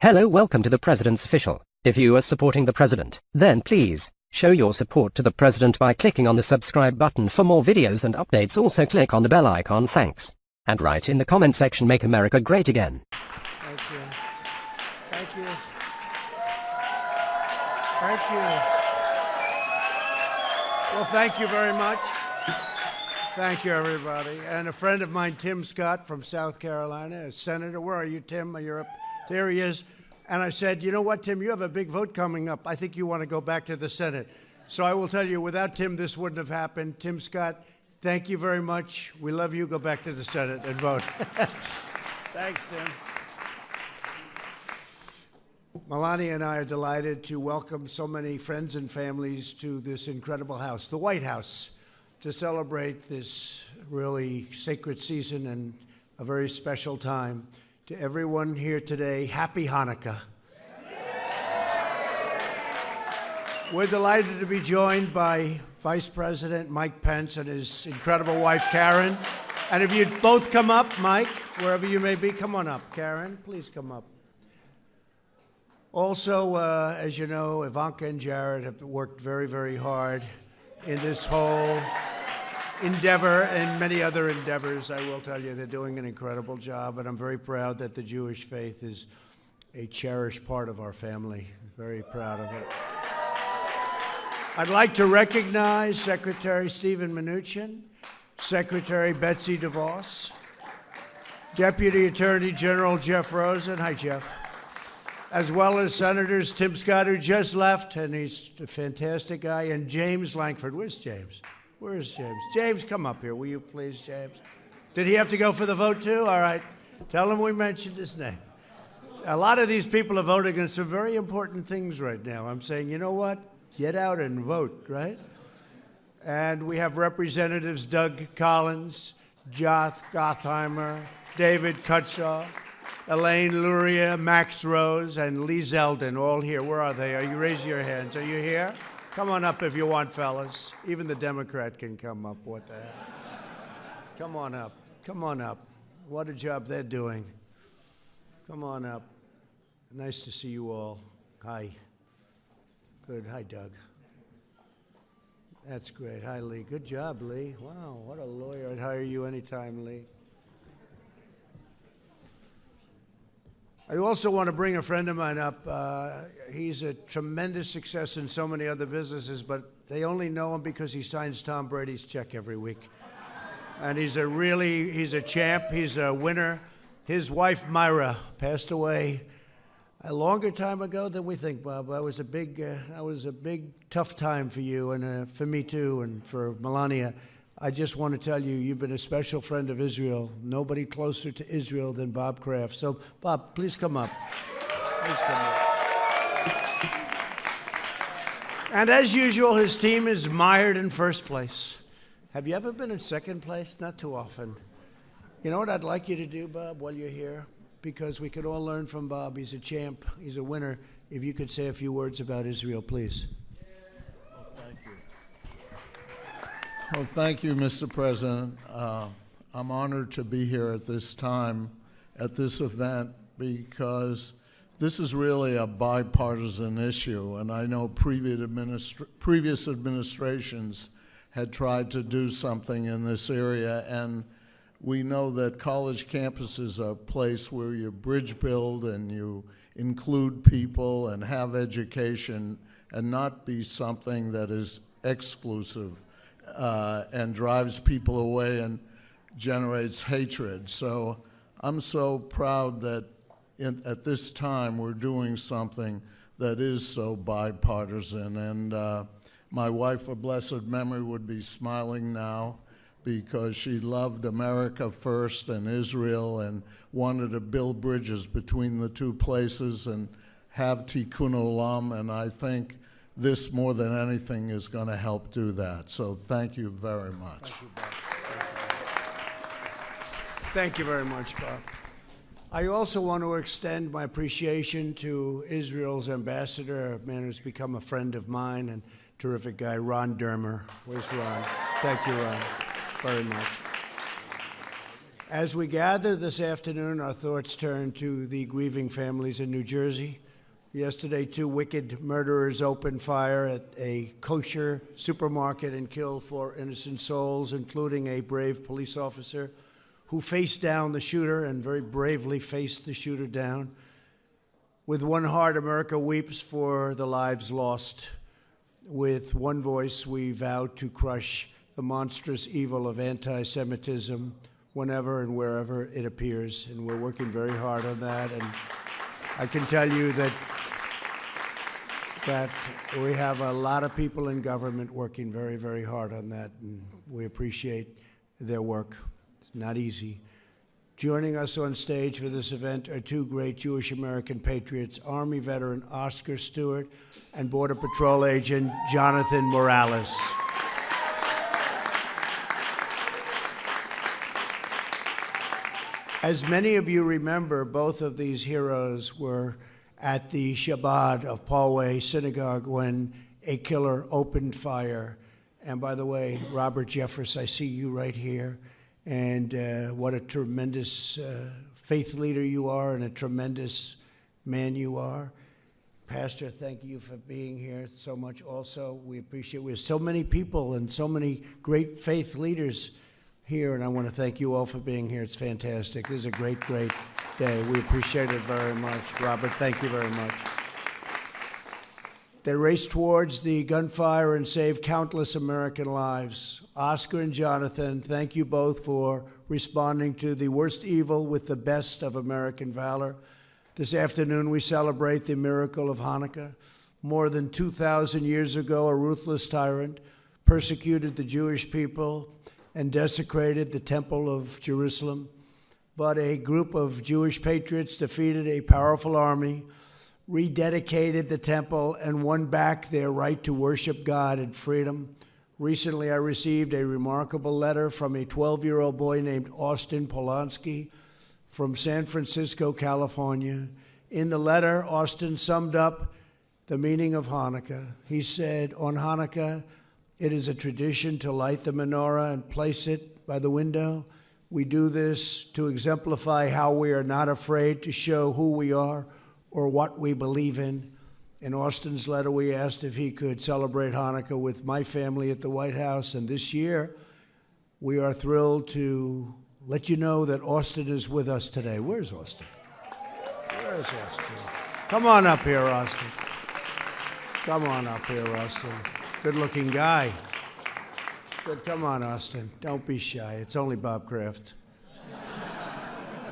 Hello, welcome to the President's Official. If you are supporting the President, then please show your support to the President by clicking on the subscribe button for more videos and updates. Also click on the bell icon. Thanks. And write in the comment section, "Make America Great Again." Thank you. Thank you. Thank you. Well, thank you very much. Thank you, everybody. And a friend of mine, Tim Scott from South Carolina, a senator. Where are you, Tim? You're up. There he is. And I said, you know what, Tim, you have a big vote coming up. I think you want to go back to the Senate. So I will tell you, without Tim, this wouldn't have happened. Tim Scott, thank you very much. We love you. Go back to the Senate and vote. Thanks, Tim. Melania and I are delighted to welcome so many friends and families to this incredible house, the White House, to celebrate this really sacred season and a very special time. To everyone here today, happy Hanukkah. We're delighted to be joined by Vice President Mike Pence and his incredible wife, Karen. And if you'd both come up, Mike, wherever you may be, come on up. Karen, please come up. Also, as you know, Ivanka and Jared have worked very, very hard in this whole endeavor and many other endeavors. I will tell you, they're doing an incredible job, and I'm very proud that the Jewish faith is a cherished part of our family. Very proud of it. I'd like to recognize Secretary Stephen Mnuchin, Secretary Betsy DeVos, Deputy Attorney General Jeff Rosen. Hi, Jeff. As well as Senators Tim Scott, who just left, and he's a fantastic guy, and James Lankford. Where's James? Where's James? James, come up here, will you please, James? Did he have to go for the vote too? All right. Tell him we mentioned his name. A lot of these people are voting on some very important things right now. I'm saying, you know what? Get out and vote, right? And we have Representatives Doug Collins, Joth Gottheimer, David Cutshaw, Elaine Luria, Max Rose, and Lee Zeldin, all here. Where are they? Are you raising your hands? Are you here? Come on up if you want, fellas. Even the Democrat can come up. What the heck? Come on up. Come on up. What a job they're doing. Come on up. Nice to see you all. Hi. Good. Hi, Doug. That's great. Hi, Lee. Good job, Lee. Wow, what a lawyer. I'd hire you anytime, Lee. I also want to bring a friend of mine up. He's a tremendous success in so many other businesses, but they only know him because he signs Tom Brady's check every week. And he's a champ. He's a winner. His wife, Myra, passed away a longer time ago than we think, Bob. That was a big, tough time for you and for me too, and for Melania. I just want to tell you, you've been a special friend of Israel. Nobody closer to Israel than Bob Kraft. So, Bob, please come up. Please come up. And as usual, his team is mired in first place. Have you ever been in second place? Not too often. You know what I'd like you to do, Bob, while you're here? Because we could all learn from Bob. He's a champ. He's a winner. If you could say a few words about Israel, please. Well, thank you, Mr. President. I'm honored to be here at this time, at this event, because this is really a bipartisan issue, and I know previous administrations had tried to do something in this area, and we know that college campuses are a place where you bridge build and you include people and have education and not be something that is exclusive and drives people away and generates hatred. So I'm so proud that at this time we're doing something that is so bipartisan. And my wife of blessed memory would be smiling now because she loved America first and Israel and wanted to build bridges between the two places and have tikkun olam, and I think this, more than anything, is going to help do that. So thank you very much. Thank you, Bob. Thank you very much, Bob. I also want to extend my appreciation to Israel's ambassador, a man who's become a friend of mine and terrific guy, Ron Dermer. Where's Ron? Thank you, Ron, very much. As we gather this afternoon, our thoughts turn to the grieving families in New Jersey. Yesterday, 2 wicked murderers opened fire at a kosher supermarket and killed 4 innocent souls, including a brave police officer who faced down the shooter and very bravely faced the shooter down. With one heart, America weeps for the lives lost. With one voice, we vow to crush the monstrous evil of anti-Semitism whenever and wherever it appears, and we're working very hard on that. And I can tell you that we have a lot of people in government working very, very hard on that, and we appreciate their work. It's not easy. Joining us on stage for this event are 2 great Jewish American patriots, Army veteran Oscar Stewart and Border Patrol agent Jonathan Morales. As many of you remember, both of these heroes were at the Shabbat of Poway Synagogue when a killer opened fire. And by the way, Robert Jeffress, I see you right here. And what a tremendous faith leader you are and a tremendous man you are. Pastor, thank you for being here so much also. We appreciate it. We have so many people and so many great faith leaders here, and I want to thank you all for being here. It's fantastic. This is a great, great day. We appreciate it very much. Robert, thank you very much. They raced towards the gunfire and saved countless American lives. Oscar and Jonathan, thank you both for responding to the worst evil with the best of American valor. This afternoon, we celebrate the miracle of Hanukkah. More than 2,000 years ago, a ruthless tyrant persecuted the Jewish people and desecrated the Temple of Jerusalem. But a group of Jewish patriots defeated a powerful army, rededicated the temple, and won back their right to worship God in freedom. Recently, I received a remarkable letter from a 12-year-old boy named Austin Polanski from San Francisco, California. In the letter, Austin summed up the meaning of Hanukkah. He said, on Hanukkah, it is a tradition to light the menorah and place it by the window. We do this to exemplify how we are not afraid to show who we are or what we believe in. In Austin's letter, we asked if he could celebrate Hanukkah with my family at the White House. And this year, we are thrilled to let you know that Austin is with us today. Where's Austin? Where's Austin? Come on up here, Austin. Come on up here, Austin. Good-looking guy. Good. Come on, Austin. Don't be shy. It's only Bob Kraft.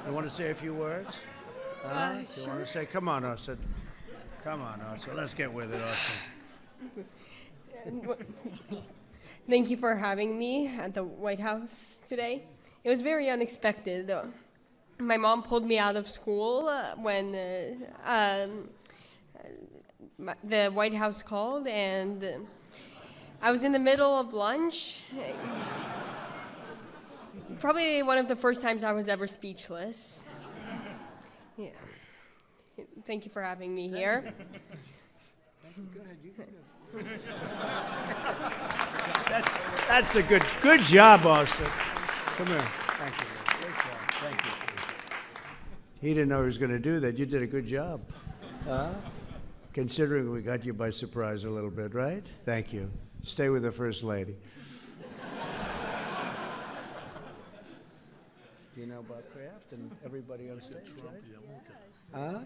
You want to say a few words? You Sure. want to say, come on, Austin. Come on, Austin. Let's get with it, Austin. Thank you for having me at the White House today. It was very unexpected. My mom pulled me out of school when the White House called, and I was in the middle of lunch. Probably one of the first times I was ever speechless. Yeah. Thank you for having me here. Go ahead, you can go. That's a good job, Austin. Come here. Thank you. Great job. Thank you. He didn't know he was going to do that. You did a good job. Considering we got you by surprise a little bit, right? Thank you. Stay with the First Lady. Do you know about Kraft and everybody on stage? Trump yarmulke.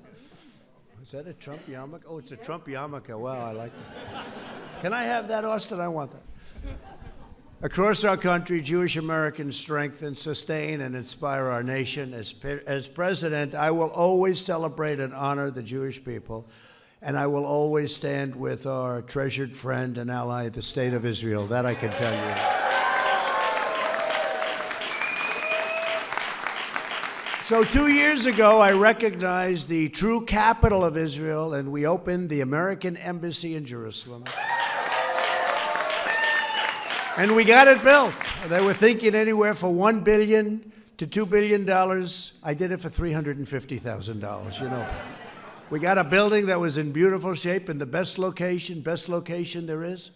Is that a Trump yarmulke? Oh, it's a Trump yarmulke. Wow, I like it. Can I have that, Austin? I want that. Across our country, Jewish Americans strengthen, sustain, and inspire our nation. As president, I will always celebrate and honor the Jewish people, and I will always stand with our treasured friend and ally, the State of Israel. That I can tell you. So 2 years ago, I recognized the true capital of Israel, and we opened the American Embassy in Jerusalem. And we got it built. They were thinking anywhere from $1 billion to $2 billion. I did it for $350,000, you know. We got a building that was in beautiful shape in the best location there is.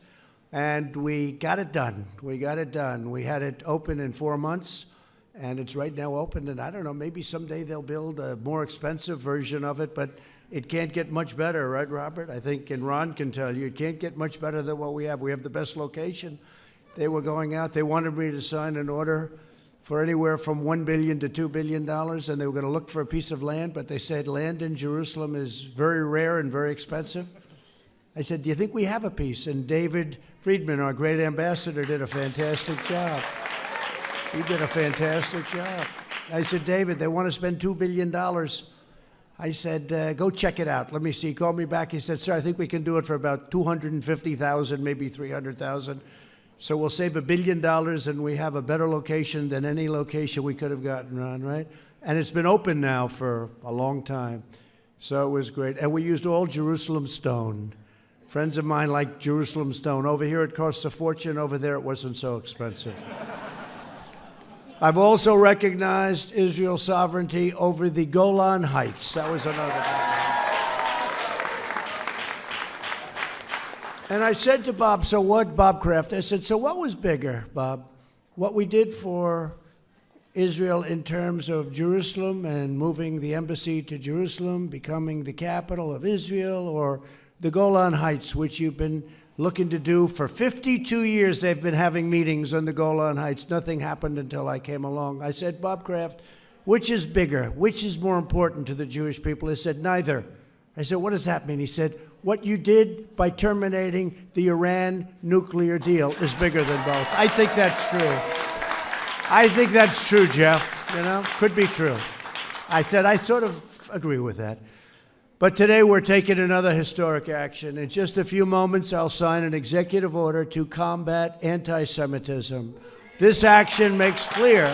And we got it done. We got it done. We had it open in 4 months. And it's right now open, and I don't know, maybe someday they'll build a more expensive version of it, but it can't get much better, right, Robert? I think, and Ron can tell you, it can't get much better than what we have. We have the best location. They were going out, they wanted me to sign an order for anywhere from $1 billion to $2 billion, and they were going to look for a piece of land, but they said land in Jerusalem is very rare and very expensive. I said, do you think we have a piece? And David Friedman, our great ambassador, did a fantastic job. He did a fantastic job. I said, David, they want to spend $2 billion. I said, go check it out. Let me see. He called me back. He said, sir, I think we can do it for about $250,000, maybe $300,000. So we'll save $1 billion, and we have a better location than any location we could have gotten, Ron, right? And it's been open now for a long time. So it was great. And we used all Jerusalem stone. Friends of mine like Jerusalem stone. Over here it costs a fortune. Over there it wasn't so expensive. I've also recognized Israel's sovereignty over the Golan Heights. That was another thing. And I said to Bob, so what, Bob Kraft, I said, so what was bigger, Bob? What we did for Israel in terms of Jerusalem and moving the embassy to Jerusalem, becoming the capital of Israel, or the Golan Heights, which you've been looking to do for 52 years. They've been having meetings on the Golan Heights. Nothing happened until I came along. I said, Bob Kraft, which is bigger? Which is more important to the Jewish people? He said, neither. I said, what does that mean? He said, what you did by terminating the Iran nuclear deal is bigger than both. I think that's true. I think that's true, Jeff. You know, could be true. I said, I sort of agree with that. But today we're taking another historic action. In just a few moments, I'll sign an executive order to combat anti-Semitism. This action makes clear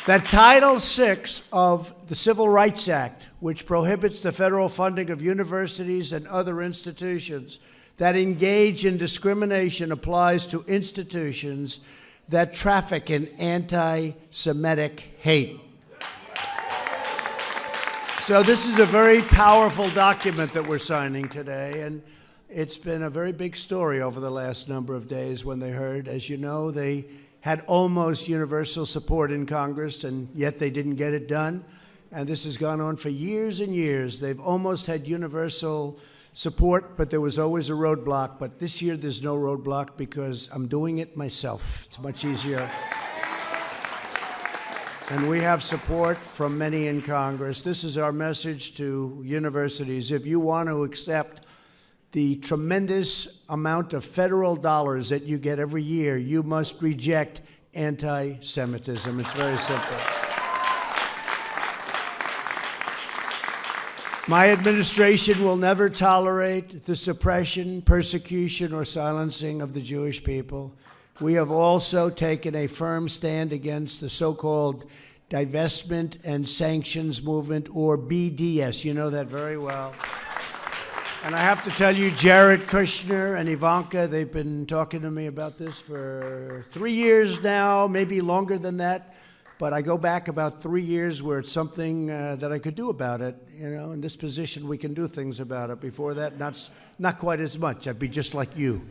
that Title VI of the Civil Rights Act, which prohibits the federal funding of universities and other institutions that engage in discrimination, applies to institutions that traffic in anti-Semitic hate. So this is a very powerful document that we're signing today, and it's been a very big story over the last number of days when they heard. As you know, they had almost universal support in Congress, and yet they didn't get it done. And this has gone on for years and years. They've almost had universal support, but there was always a roadblock. But this year there's no roadblock because I'm doing it myself. It's much easier. And we have support from many in Congress. This is our message to universities. If you want to accept the tremendous amount of federal dollars that you get every year, you must reject anti-Semitism. It's very simple. My administration will never tolerate the suppression, persecution, or silencing of the Jewish people. We have also taken a firm stand against the so-called divestment and sanctions movement, or BDS. You know that very well. And I have to tell you, Jared Kushner and Ivanka, they've been talking to me about this for 3 years now, maybe longer than that. But I go back about 3 years where it's something that I could do about it. You know, in this position, we can do things about it. Before that, not quite as much. I'd be just like you.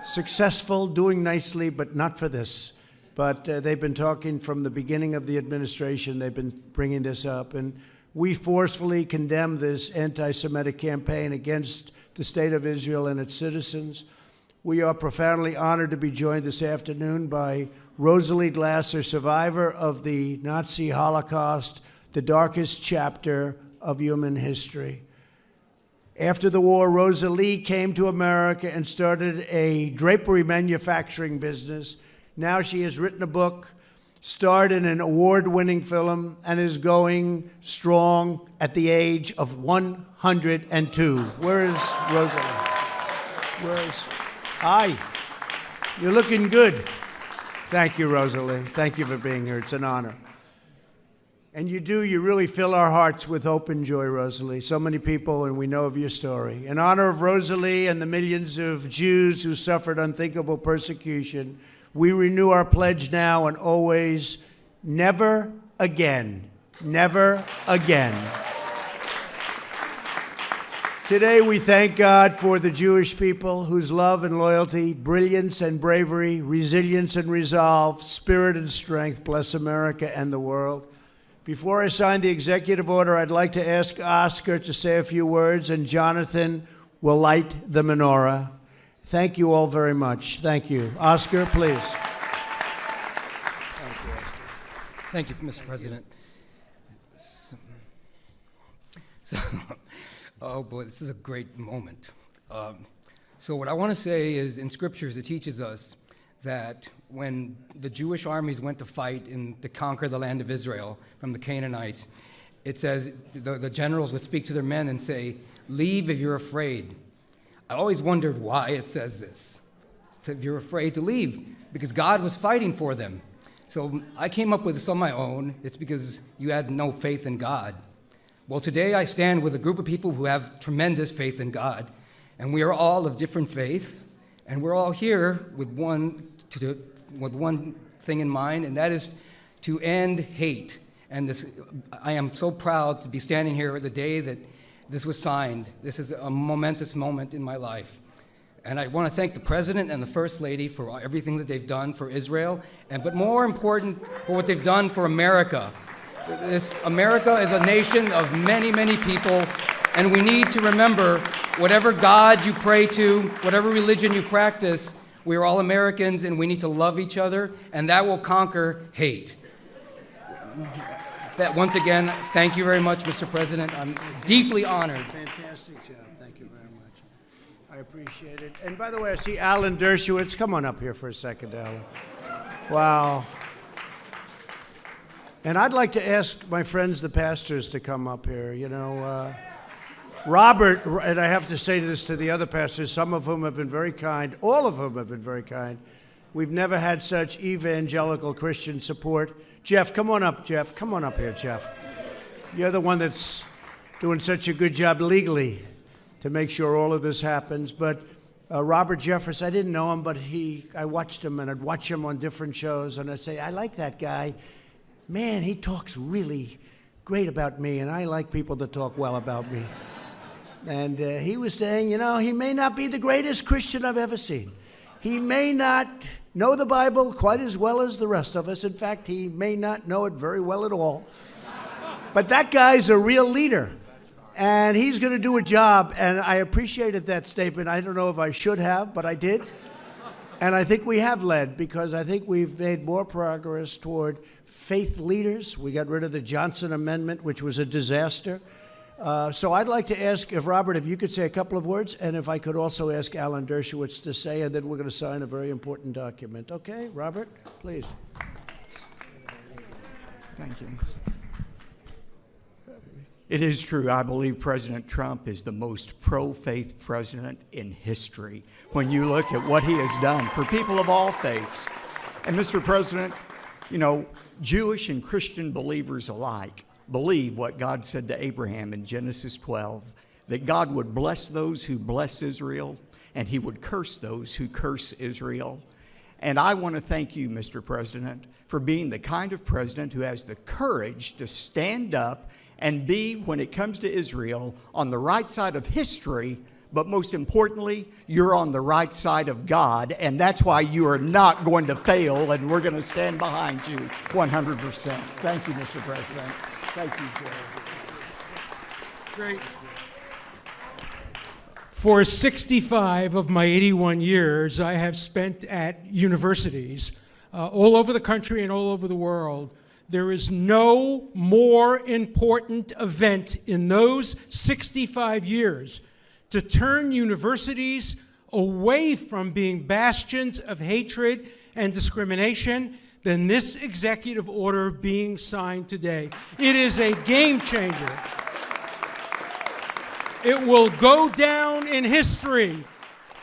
Successful, doing nicely, but not for this. But they've been talking from the beginning of the administration. They've been bringing this up. And we forcefully condemn this anti-Semitic campaign against the state of Israel and its citizens. We are profoundly honored to be joined this afternoon by Rosalie Glasser, survivor of the Nazi Holocaust, the darkest chapter of human history. After the war, Rosalie came to America and started a drapery manufacturing business. Now she has written a book, starred in an award-winning film, and is going strong at the age of 102. Where is Rosalie? Where is? Hi. You're looking good. Thank you, Rosalie. Thank you for being here. It's an honor. And you really fill our hearts with hope and joy, Rosalie. So many people, and we know of your story. In honor of Rosalie and the millions of Jews who suffered unthinkable persecution, we renew our pledge now and always, never again. Never again. Today we thank God for the Jewish people whose love and loyalty, brilliance and bravery, resilience and resolve, spirit and strength bless America and the world. Before I sign the executive order, I'd like to ask Oscar to say a few words, and Jonathan will light the menorah. Thank you all very much. Thank you. Oscar, please. Thank you, Mr. President. Oh boy, this is a great moment. So what I want to say is, in scriptures, it teaches us that when the Jewish armies went to fight to conquer the land of Israel from the Canaanites, it says the generals would speak to their men and say, "Leave if you're afraid." I always wondered why it says this. It said, if you're afraid to leave, because God was fighting for them. So I came up with this on my own. It's because you had no faith in God. Well, today I stand with a group of people who have tremendous faith in God, and we are all of different faiths, and we're all here with one thing in mind, and that is to end hate. And I am so proud to be standing here the day that this was signed. This is a momentous moment in my life. And I want to thank the President and the First Lady for everything that they've done for Israel, but more important, for what they've done for America. America is a nation of many, many people, and we need to remember, whatever God you pray to, whatever religion you practice, we are all Americans, and we need to love each other, and that will conquer hate. Once again, thank you very much, Mr. President. I'm deeply honored. Fantastic job. Thank you very much. I appreciate it. And by the way, I see Alan Dershowitz. Come on up here for a second, Alan. Wow. And I'd like to ask my friends, the pastors, to come up here. You know, Robert, and I have to say this to the other pastors, some of whom have been very kind, all of whom have been very kind. We've never had such evangelical Christian support. Jeff, come on up, Jeff. Come on up here, Jeff. You're the one that's doing such a good job legally to make sure all of this happens. But Robert Jeffress, I didn't know him, but I watched him, and I'd watch him on different shows, and I'd say, I like that guy. Man, he talks really great about me, and I like people that talk well about me. And he was saying, you know, he may not be the greatest Christian I've ever seen. He may not know the Bible quite as well as the rest of us. In fact, he may not know it very well at all. But that guy's a real leader, and he's going to do a job, and I appreciated that statement. I don't know if I should have, but I did. And I think we have led, because I think we've made more progress toward faith leaders. We got rid of the Johnson Amendment, which was a disaster. So I'd like to ask if Robert, if you could say a couple of words, and if I could also ask Alan Dershowitz to say, and then we're going to sign a very important document. Okay, Robert, please. Thank you. It is true. I believe President Trump is the most pro-faith president in history when you look at what he has done for people of all faiths. And Mr. President, you know, Jewish and Christian believers alike believe what God said to Abraham in Genesis 12, that God would bless those who bless Israel, and he would curse those who curse Israel. And I want to thank you, Mr. President, for being the kind of president who has the courage to stand up and be, when it comes to Israel, on the right side of history, but most importantly, you're on the right side of God, and that's why you are not going to fail, and we're going to stand behind you 100%. Thank you, Mr. President. Thank you, Joe. Great. For 65 of my 81 years, I have spent at universities all over the country and all over the world. There is no more important event in those 65 years to turn universities away from being bastions of hatred and discrimination than this executive order being signed today. It is a game changer. It will go down in history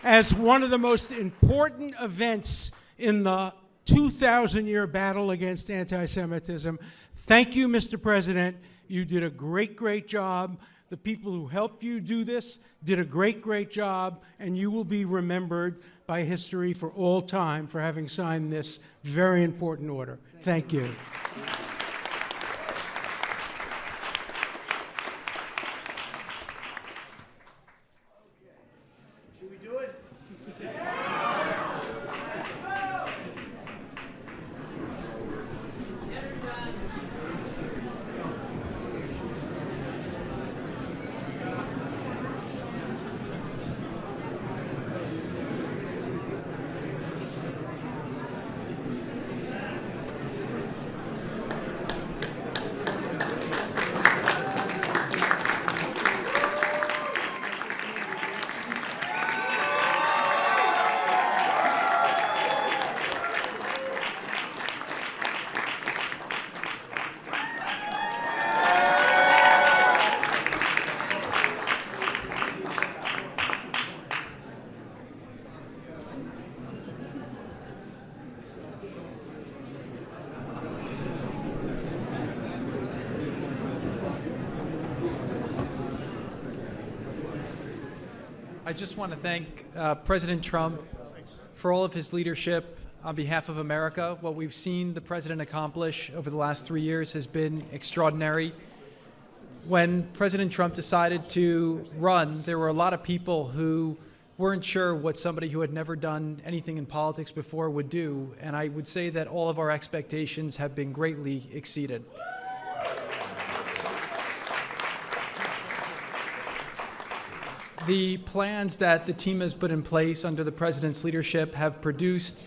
as one of the most important events in the 2,000-year battle against anti-Semitism. Thank you, Mr. President. You did a great, great job. The people who helped you do this did a great, great job, and you will be remembered by history for all time for having signed this very important order. Thank you. I just want to thank President Trump for all of his leadership on behalf of America. What we've seen the president accomplish over the last 3 years has been extraordinary. When President Trump decided to run, there were a lot of people who weren't sure what somebody who had never done anything in politics before would do, and I would say that all of our expectations have been greatly exceeded. The plans that the team has put in place under the president's leadership have produced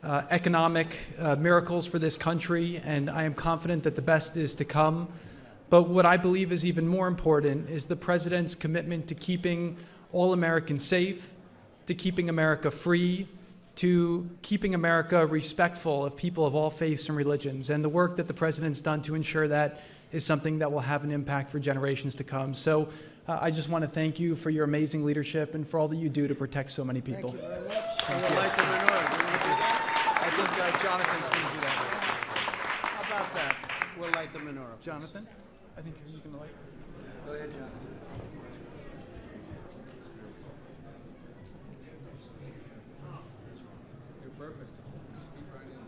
economic miracles for this country, and I am confident that the best is to come. But what I believe is even more important is the president's commitment to keeping all Americans safe, to keeping America free, to keeping America respectful of people of all faiths and religions. And the work that the president's done to ensure that is something that will have an impact for generations to come. So I just want to thank you for your amazing leadership and for all that you do to protect so many people. Thank you very much. We'll light the menorah. Do you want to do that? I think Jonathan's going to do that. How about that? We'll light the menorah. Jonathan, I think you can light. Go ahead, Jonathan. You're perfect. Just keep right in.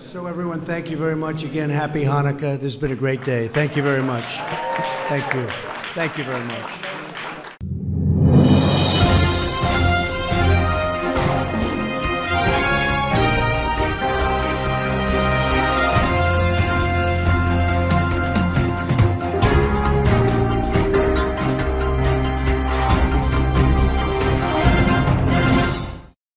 So everyone, thank you very much. Again, happy Hanukkah. This has been a great day. Thank you very much. Thank you. Thank you very much.